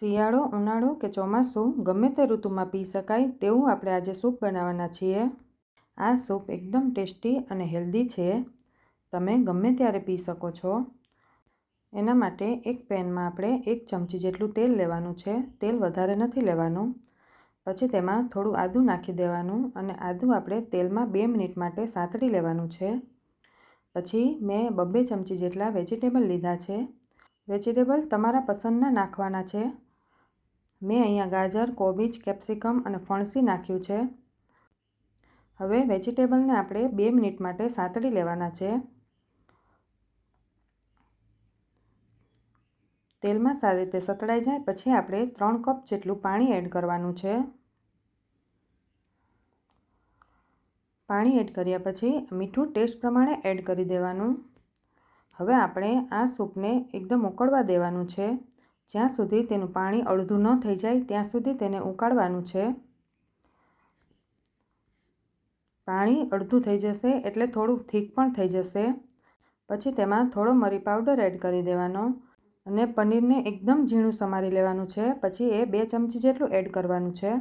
શિયાળો, ઉનાળો કે ચોમાસું ગમે તે ઋતુમાં પી શકાય તેવું આપણે આજે સૂપ બનાવવાના છીએ। આ સૂપ એકદમ ટેસ્ટી અને હેલ્ધી છે, તમે ગમે ત્યારે પી શકો છો। એના માટે એક પેનમાં આપણે 1 ચમચી જેટલું તેલ લેવાનું છે। તેલ વધારે નથી લેવાનું। પછી તેમાં થોડું આદું નાખી દેવાનું અને આદું આપણે તેલમાં 2 મિનિટ માટે સાતળી લેવાનું છે। પછી મેં 2 ચમચી જેટલા વેજીટેબલ લીધા છે। વેજીટેબલ તમારા પસંદના નાખવાના છે। મેં અહીંયા ગાજર, કોબીજ, કેપ્સિકમ અને ફણસી નાખ્યું છે। હવે વેજીટેબલને આપણે 2 મિનિટ માટે સાતળી લેવાના છે। તેલમાં સારી રીતે સતળાઈ જાય પછી આપણે 3 કપ જેટલું પાણી એડ કરવાનું છે। પાણી એડ કર્યા પછી મીઠું ટેસ્ટ પ્રમાણે એડ કરી દેવાનું। હવે આપણે આ સૂપને એકદમ ઉકળવા દેવાનું છે। જ્યાં સુધી તેનું પાણી અડધું ન થઈ જાય ત્યાં સુધી તેને ઉકાળવાનું છે। પાણી અડધું થઈ જશે એટલે થોડું થીક પણ થઈ જશે। પછી તેમાં થોડો મરી પાવડર એડ કરી દેવાનો અને પનીરને એકદમ ઝીણું સમારી લેવાનું છે। પછી એ 2 ચમચી જેટલું એડ કરવાનું છે।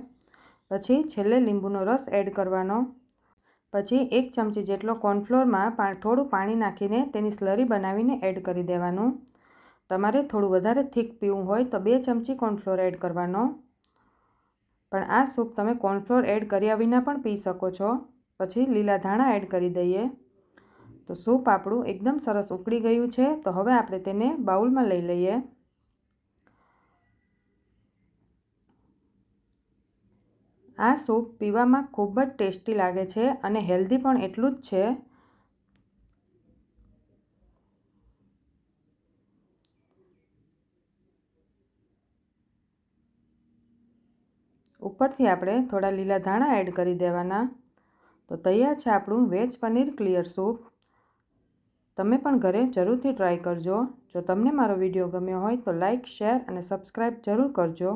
પછી છેલ્લે લીંબુનો રસ એડ કરવાનો। પછી 1 ચમચી જેટલો કોર્નફ્લોરમાં થોડું પાણી નાખીને તેની સ્લરી બનાવીને એડ કરી દેવાનું। તમારે થોડું વધારે થીક પીવું હોય તો 2 ચમચી કોર્નફ્લોર એડ કરવાનો। પણ આ સૂપ તમે કોર્નફ્લોર એડ કર્યા વિના પણ પી શકો છો। પછી લીલા ધાણા એડ કરી દઈએ તો સૂપ આપણું એકદમ સરસ ઉકળી ગયું છે। તો હવે આપણે તેને બાઉલમાં લઈ લઈએ। આ સૂપ પીવામાં ખૂબ જ ટેસ્ટી લાગે છે અને હેલ્ધી પણ એટલું જ છે। ઉપરથી આપણે થોડા લીલા ધાણા એડ કરી દેવાના। તો તૈયાર છે આપણું વેજ પનીર ક્લિયર સૂપ। તમે પણ ઘરે જરૂરથી ટ્રાય કરજો। જો તમને મારો વિડીયો ગમ્યો હોય તો લાઇક, શેર અને સબસ્ક્રાઈબ જરૂર કરજો।